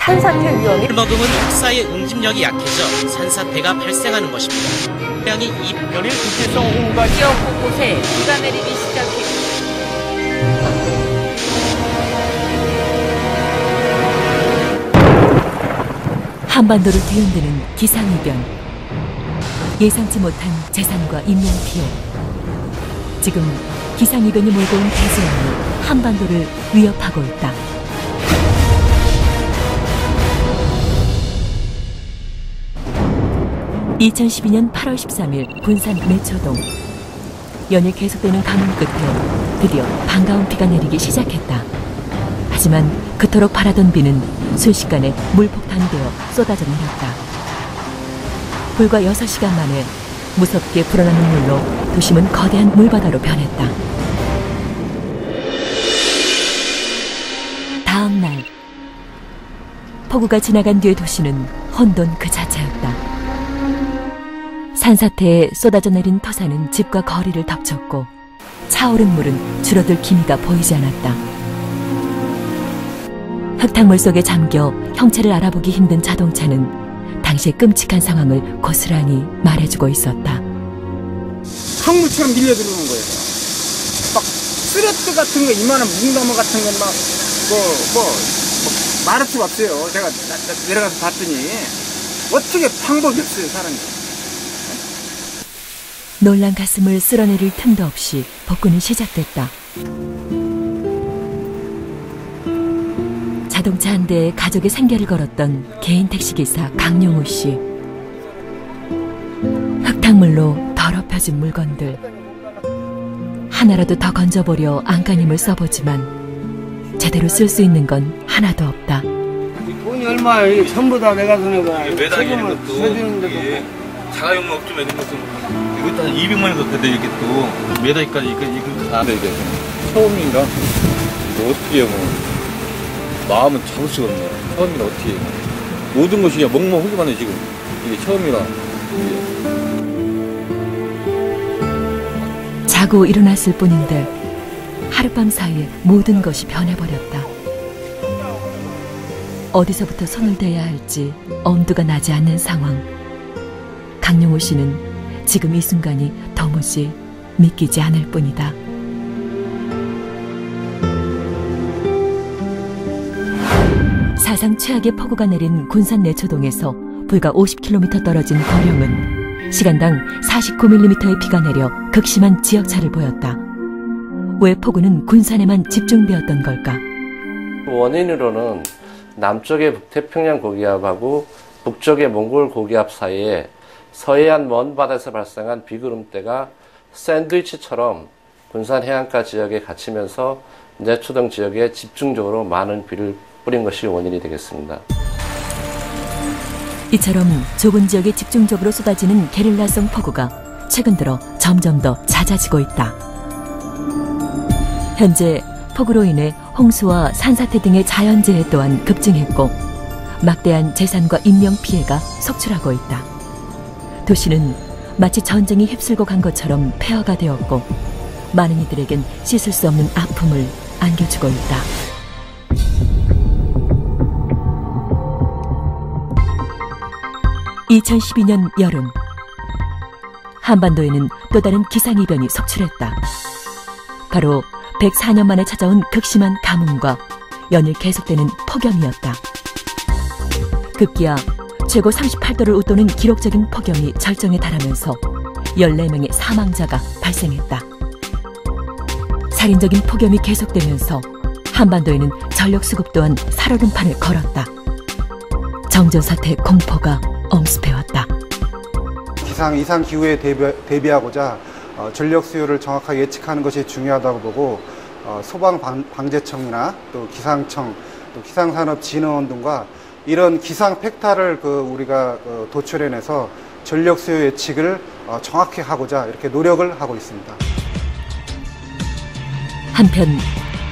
산사태 위험이 물 머금은 흑사의 응집력이 약해져 산사태가 발생하는 것입니다. 태양이 연일 국제성 호우가 지역 곳곳에 비가 내리기 시작했고 한반도를 뒤흔드는 기상이변. 예상치 못한 재산과 인명 피해. 지금 기상이변이 몰고 온 대재앙이 한반도를 위협하고 있다. (2012년 8월 13일) 군산 내초동. 연일 계속되는 가뭄 끝에 드디어 반가운 비가 내리기 시작했다. 하지만 그토록 바라던 비는 순식간에 물폭탄이 되어 쏟아져 내렸다. 불과 6시간 만에 무섭게 불어나는 물로 도심은 거대한 물바다로 변했다. 다음 날 폭우가 지나간 뒤의 도시는 혼돈 그 자체였다. 산사태에 쏟아져 내린 토사는 집과 거리를 덮쳤고 차오른 물은 줄어들 기미가 보이지 않았다. 흙탕물 속에 잠겨 형체를 알아보기 힘든 자동차는 당시의 끔찍한 상황을 고스란히 말해주고 있었다. 항물처럼 밀려들어오는 거예요. 막 쓰레트 같은 거, 이만한 묵나무 같은 건 막 말할 수가 없어요. 제가 내려가서 봤더니 어떻게 방법이 없어요, 사람이. 놀란 가슴을 쓸어내릴 틈도 없이 복구는 시작됐다. 자동차 한 대에 가족의 생계를 걸었던 개인 택시기사 강용우 씨. 흙탕물로 더럽혀진 물건들. 하나라도 더 건져보려 안간힘을 써보지만 제대로 쓸 수 있는 건 하나도 없다. 돈이 얼마야? 전부 다 내가 그네가 매달리는 것도 자가용 먹좀 있는 것도 이것도 한 200만 원 더 되게 또 매달기까지 이거 다 이게 처음인가? 이거 어떻게 해요? 마음은 잡을 수가 없네. 처음이라 어떻게 해요? 모든 것이 그냥 멍멍하기만 해 지금. 이게 처음이라. 자고 일어났을 뿐인데 하룻밤 사이에 모든 것이 변해버렸다. 어디서부터 손을 대야 할지 엄두가 나지 않는 상황. 강용우 씨는 지금 이 순간이 도무지 믿기지 않을 뿐이다. 사상 최악의 폭우가 내린 군산 내초동에서 불과 50km 떨어진 거령은 시간당 49mm의 비가 내려 극심한 지역차를 보였다. 왜 폭우는 군산에만 집중되었던 걸까? 원인으로는 남쪽의 북태평양 고기압하고 북쪽의 몽골 고기압 사이에 서해안 먼 바다에서 발생한 비구름대가 샌드위치처럼 군산 해안가 지역에 갇히면서 내초동 지역에 집중적으로 많은 비를 뿌린 것이 원인이 되겠습니다. 이처럼 좁은 지역에 집중적으로 쏟아지는 게릴라성 폭우가 최근 들어 점점 더 잦아지고 있다. 현재 폭우로 인해 홍수와 산사태 등의 자연재해 또한 급증했고 막대한 재산과 인명 피해가 속출하고 있다. 도시는 마치 전쟁이 휩쓸고 간 것처럼 폐허가 되었고 많은 이들에겐 씻을 수 없는 아픔을 안겨주고 있다. (2012년) 여름 한반도에는 또 다른 기상이변이 속출했다. 바로 104년 만에 찾아온 극심한 가뭄과 연일 계속되는 폭염이었다. 급기야 최고 38도를 웃도는 기록적인 폭염이 절정에 달하면서 14명의 사망자가 발생했다. 살인적인 폭염이 계속되면서 한반도에는 전력 수급 또한 살얼음판을 걸었다. 정전사태 공포가 엄습해왔다. 기상 이상 기후에 대비하고자 전력 수요를 정확하게 예측하는 것이 중요하다고 보고 소방방재청이나 또 기상청, 또 기상산업진흥원 등과 이런 기상 팩타를 우리가 도출해내서 전력 수요 예측을 정확히 하고자 이렇게 노력을 하고 있습니다. 한편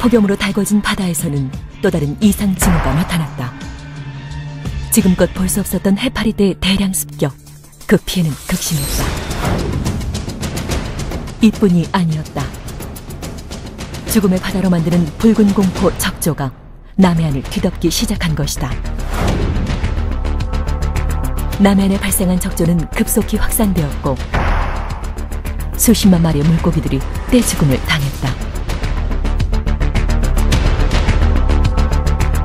폭염으로 달궈진 바다에서는 또 다른 이상 징후가 나타났다. 지금껏 볼 수 없었던 해파리대 대량 습격. 그 피해는 극심했다. 이뿐이 아니었다. 죽음의 바다로 만드는 붉은 공포 적조가 남해안을 뒤덮기 시작한 것이다. 남해안에 발생한 적조는 급속히 확산되었고 수십만 마리의 물고기들이 떼죽음을 당했다.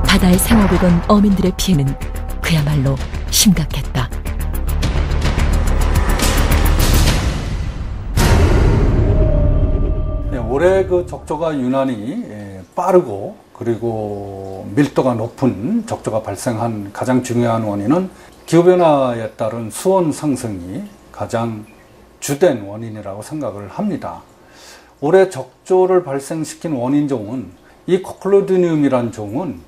바다에 생업을 건 어민들의 피해는 그야말로 심각했다. 올해 그 적조가 유난히 빠르고 그리고 밀도가 높은 적조가 발생한 가장 중요한 원인은 기후변화에 따른 수온 상승이 가장 주된 원인이라고 생각을 합니다. 올해 적조를 발생시킨 원인종은 이 코클로디늄이라는 종은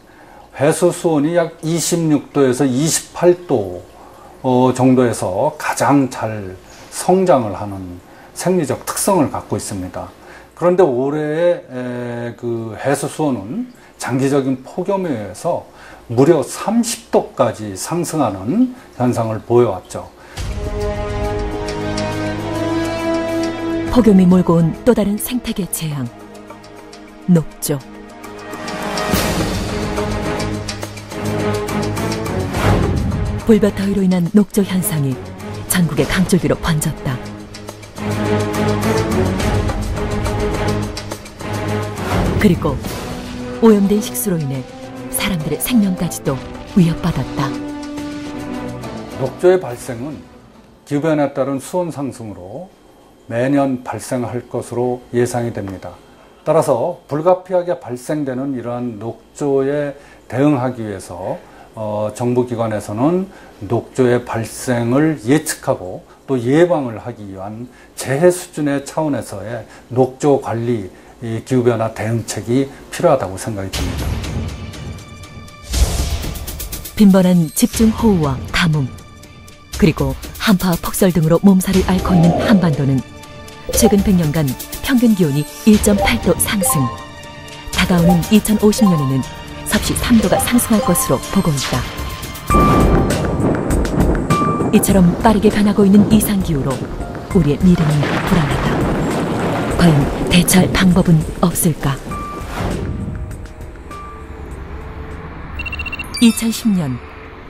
해수 수온이 약 26도에서 28도 정도에서 가장 잘 성장을 하는 생리적 특성을 갖고 있습니다. 그런데 올해의 그 해수 수온은 장기적인 폭염에 의해서 무려 30도까지 상승하는 현상을 보여왔죠. 폭염이 몰고 온 또 다른 생태계 재앙, 녹조. 불볕더위로 인한 녹조 현상이 전국의 강줄기로 번졌다. 그리고 오염된 식수로 인해 사람들의 생명까지도 위협받았다. 녹조의 발생은 기후변화에 따른 수온 상승으로 매년 발생할 것으로 예상이 됩니다. 따라서 불가피하게 발생되는 이러한 녹조에 대응하기 위해서 정부기관에서는 녹조의 발생을 예측하고 또 예방을 하기 위한 재해 수준의 차원에서의 녹조 관리 기후변화 대응책이 필요하다고 생각이 듭니다. 빈번한 집중호우와 가뭄, 그리고 한파와 폭설 등으로 몸살을 앓고 있는 한반도는 최근 100년간 평균 기온이 1.8도 상승, 다가오는 2050년에는 섭씨 3도가 상승할 것으로 보고 있다. 이처럼 빠르게 변하고 있는 이상기후로 우리의 미래는 불안하다. 과연 대처할 방법은 없을까? 2010년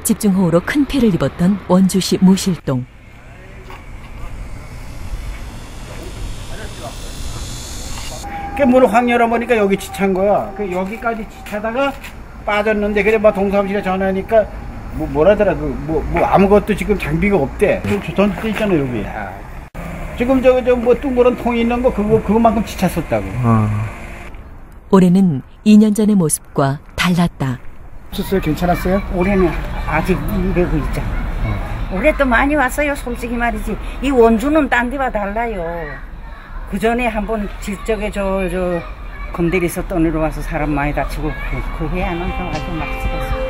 집중호우로 큰 피해를 입었던 원주시 무실동. 물을 확 열어보니까 여기 지찬 거야. 여기까지 지차다가 빠졌는데 그래 막 동사무실에 전화하니까 뭐라더라 뭐 아무것도 지금 장비가 없대. 전투 때 있잖아 여기. 지금 저 둥그런 통이 있는 거 그거만큼 지쳤었다고. 올해는 2년 전의 모습과 달랐다. 없었어요? 괜찮았어요? 올해는 아직 이러고 있죠. 올해 또 많이 왔어요. 솔직히 말이지. 이 원주는 딴 데와 달라요. 그 전에 한번 질적에 저 검대리 있었던 데로 와서 사람 많이 다치고 그 해안은 좀 아주 막스러웠어요.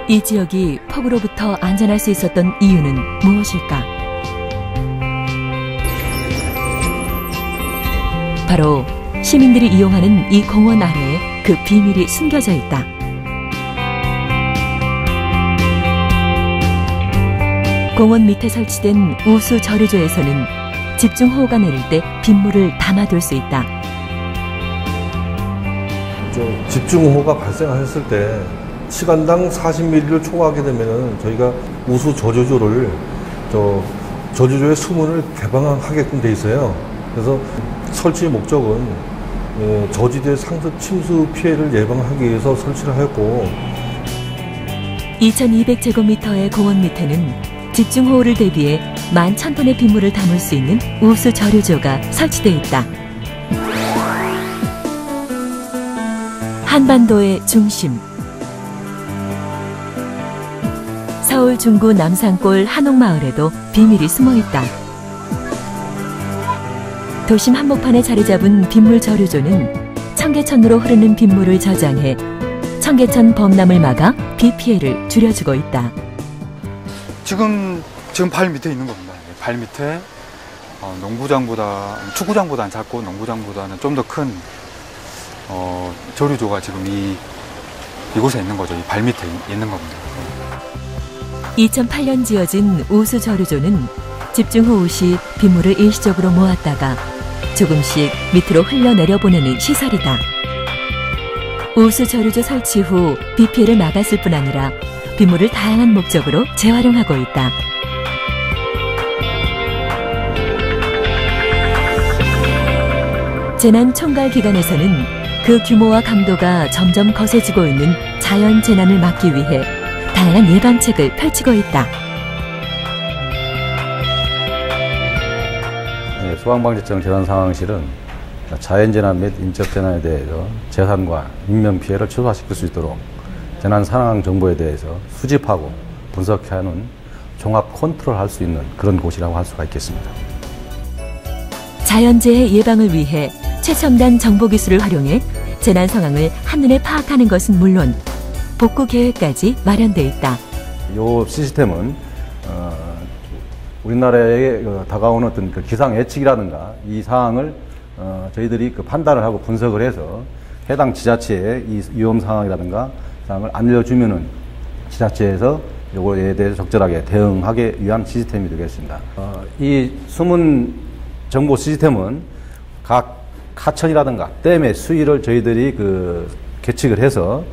이 지역이 폭우로부터 안전할 수 있었던 이유는 무엇일까? 바로 시민들이 이용하는 이 공원 아래에 그 비밀이 숨겨져 있다. 공원 밑에 설치된 우수 저류조에서는 집중호우가 내릴 때 빗물을 담아둘 수 있다. 집중호우가 발생했을 때 시간당 40ml를 초과하게 되면 저희가 우수 저류조를 저류조의 수문을 개방하게끔 돼 있어요. 그래서 설치 목적은 저지대 상습 침수 피해를 예방하기 위해서 설치를 하였고, 2200제곱미터의 공원 밑에는 집중호우를 대비해 11,000톤의 빗물을 담을 수 있는 우수 저류조가 설치되어 있다. 한반도의 중심, 서울 중구 남산골 한옥마을에도 비밀이 숨어있다. 도심 한복판에 자리 잡은 빗물 저류조는 청계천으로 흐르는 빗물을 저장해 청계천 범람을 막아 비 피해를 줄여주고 있다. 지금 발 밑에 있는 겁니다. 발 밑에 농구장보다, 축구장보다는 작고 농구장보다는 좀 더 큰 저류조가 지금 이곳에 있는 거죠. 이 발 밑에 있는 겁니다. 2008년 지어진 우수 저류조는 집중호우 시 빗물을 일시적으로 모았다가 조금씩 밑으로 흘러내려 보내는 시설이다. 우수 저류조 설치 후 비 피해를 막았을 뿐 아니라 빗물을 다양한 목적으로 재활용하고 있다. 재난 총괄 기관에서는 그 규모와 강도가 점점 거세지고 있는 자연 재난을 막기 위해 다양한 예방책을 펼치고 있다. 소방방재청 재난상황실은 자연재난 및 인적재난에 대해서 재산과 인명피해를 최소화시킬 수 있도록 재난상황 정보에 대해서 수집하고 분석하는 종합 컨트롤할 수 있는 그런 곳이라고 할 수가 있겠습니다. 자연재해 예방을 위해 최첨단 정보기술을 활용해 재난 상황을 한눈에 파악하는 것은 물론 복구 계획까지 마련돼 있다. 이 시스템은 우리나라에 다가오는 어떤 그 기상 예측이라든가 이 사항을 저희들이 그 판단을 하고 분석을 해서 해당 지자체의 이 위험 상황이라든가 사항을 알려주면은 지자체에서 요거에 대해서 적절하게 대응하기 위한 시스템이 되겠습니다. 이 수문 정보 시스템은 각 하천이라든가 댐의 수위를 저희들이 그 계측을 해서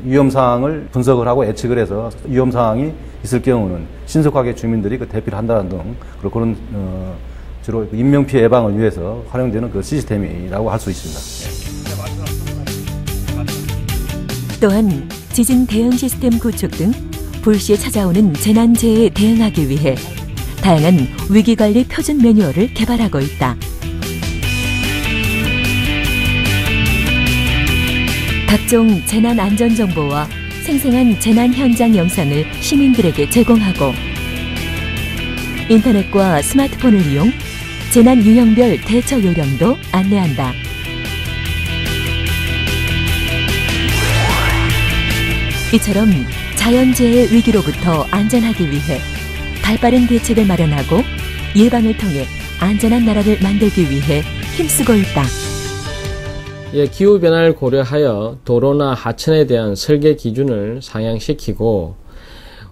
위험 상황을 분석을 하고 예측을 해서 위험 상황이 있을 경우는 신속하게 주민들이 그 대피를 한다는 등 그런 주로 인명 피해 예방을 위해서 활용되는 그 시스템이라고 할 수 있습니다. 또한 지진 대응 시스템 구축 등 불시에 찾아오는 재난재해에 대응하기 위해 다양한 위기관리 표준 매뉴얼을 개발하고 있다. 각종 재난 안전 정보와 생생한 재난 현장 영상을 시민들에게 제공하고 인터넷과 스마트폰을 이용 재난 유형별 대처 요령도 안내한다. 이처럼 자연재해 위기로부터 안전하기 위해 발빠른 대책을 마련하고 예방을 통해 안전한 나라를 만들기 위해 힘쓰고 있다. 기후변화를 고려하여 도로나 하천에 대한 설계 기준을 상향시키고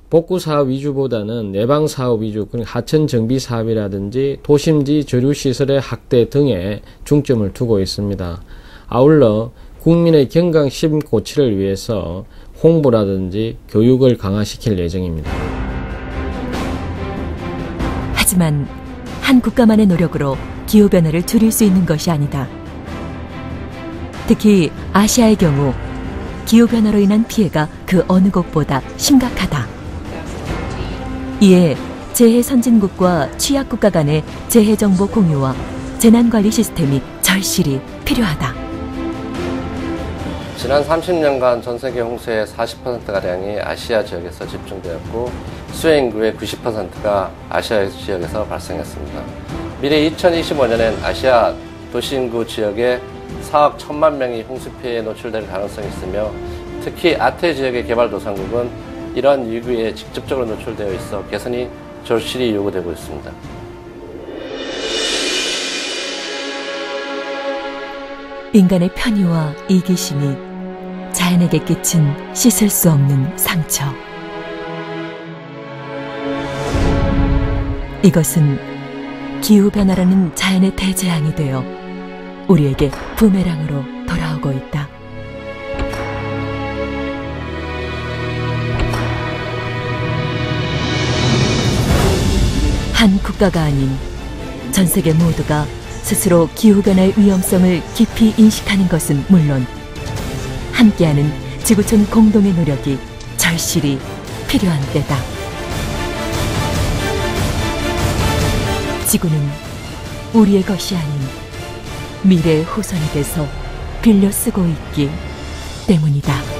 복구사업 위주보다는 예방사업 위주, 하천 정비 사업이라든지 도심지 저류시설의 확대 등에 중점을 두고 있습니다. 아울러 국민의 경각심 고취를 위해서 홍보라든지 교육을 강화시킬 예정입니다. 하지만 한 국가만의 노력으로 기후변화를 줄일 수 있는 것이 아니다. 특히 아시아의 경우 기후변화로 인한 피해가 그 어느 곳보다 심각하다. 이에 재해 선진국과 취약국가 간의 재해정보 공유와 재난관리 시스템이 절실히 필요하다. 지난 30년간 전 세계 홍수의 40%가량이 아시아 지역에서 집중되었고 수해 인구의 90%가 아시아 지역에서 발생했습니다. 미래 2025년엔 아시아 도시인구 지역에 4억 1천만 명이 홍수 피해에 노출될 가능성이 있으며 특히 아태 지역의 개발도상국은 이러한 위기에 직접적으로 노출되어 있어 개선이 절실히 요구되고 있습니다. 인간의 편의와 이기심이 자연에게 끼친 씻을 수 없는 상처. 이것은 기후변화라는 자연의 대재앙이 되어 우리에게 부메랑으로 돌아오고 있다. 한 국가가 아닌 전 세계 모두가 스스로 기후변화의 위험성을 깊이 인식하는 것은 물론 함께하는 지구촌 공동의 노력이 절실히 필요한 때다. 지구는 우리의 것이 아닌 미래의 후손에게서 빌려 쓰고 있기 때문이다.